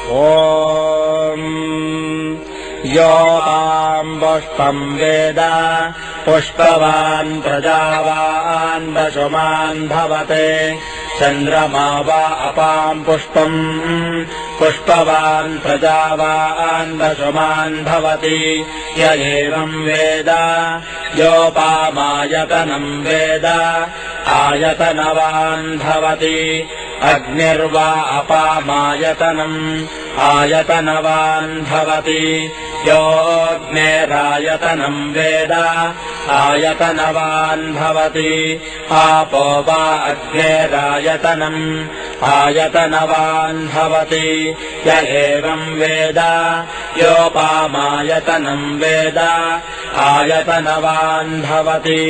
ॐ योऽपाम् पुष्पम् वेद पुष्पवान् प्रजावान् वशुमान् भवते चन्द्रमा वा अपाम् पुष्पम् पुष्पवान् प्रजावान् वशुमान् भवति य एवम् वेद योऽपामायतनम् वेद आयतनवान् भवति अग्निर्वा अपामायतनम् आयतनवान् भवति योऽग्नेरायतनम् वेद आयतनवान् भवति आपो वा अग्नेरायतनम् आयतनवान् भवति य एवम् वेद योऽपामायतनम् वेद आयतनवान् भवति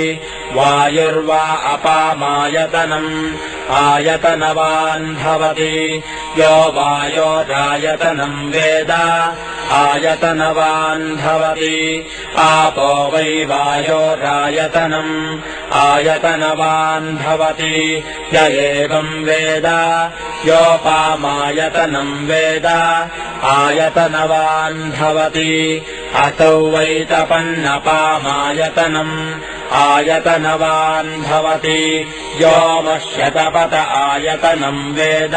वायुर्वा अपामायतनम् आयतनवान् भवति यो वायोरायतनम् वेद आयतनवान् भवति आपो वै वायोरायतनम् आयतनवान् भवति य एवम् वेद योऽपामायतनम् वेद आयतनवान् भवति असौ वै तपन्नपामायतनम् आयतनवान् भवति योऽमश्यतपत आयतनम् वेद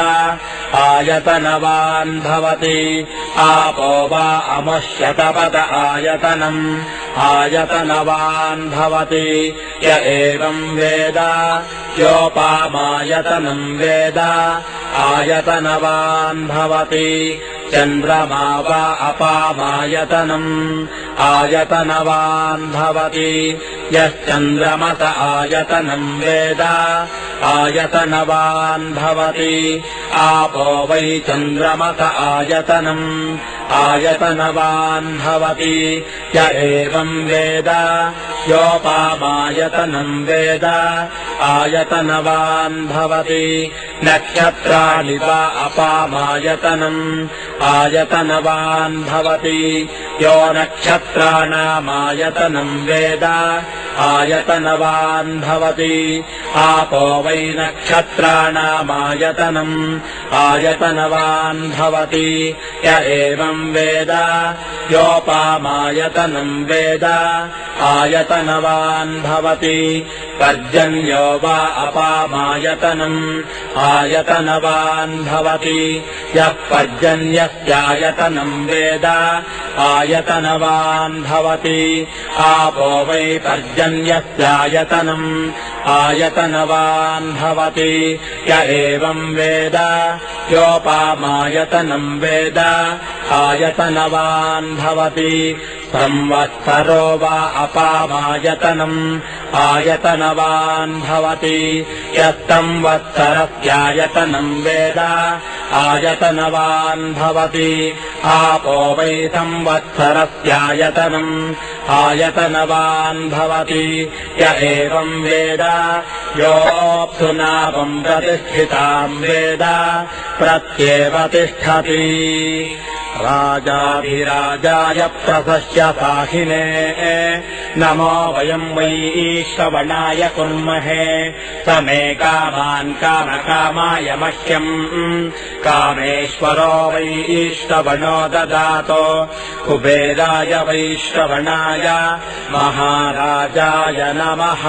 आयतनवान् भवति आपो वा अमश्यतपत आयतनम् आयतनवान् भवति य एवम् वेद योऽपामायतनम् वेद आयतनवान् भवति चन्द्रमा वा अपामायतनम् आयतनवान् भवति यश्चन्द्रमस आयतनम् वेद आयतनवान् भवति आपो वै चन्द्रमस आयतनम् आयतनवान् भवति य एवम् वेद योऽपामायतनम् वेद आयतनवान् भवति नक्षत्राणि वा अपामायतनम् आयतनवान् भवति यो नक्षत्राणामायतनम् वेद आयतनवान् भवति आपो वै नक्षत्राणामायतनम् आयतनवान् भवति य एवम् वेद योऽपामायतनम् वेद आयतनवान् भवति पर्जन्यो वा अपामायतनम् आयतनवान् भवति यः पर्जन्यस्यायतनम् वेद आयतनवान् भवति आपो वै पर्जन्यस्यायतनम् आयतनवान् भवति य एवम् वेद योऽपामायतनम् वेद आयतनवान् भवति संवत्सरो वा अपामायतनम् आयतनवान् भवति यत्संवत्सरस्यायतनम् वेद आयतनवान् भवति आपो वै संवत्सरस्यायतनम् आयतनवान् भवति य एवम् वेद योऽप्सुनावम् प्रतिष्ठिताम् वेद प्रत्येव तिष्ठति राजाधिराजाय प्रसस्य साहिने नमो वयम् वै श्रवणाय कुर्महे समे कामान् कामकामाय मह्यम् कामेश्वरो वै श्रवणो ददातो कुबेराय वै श्रवणाय महाराजाय नमः।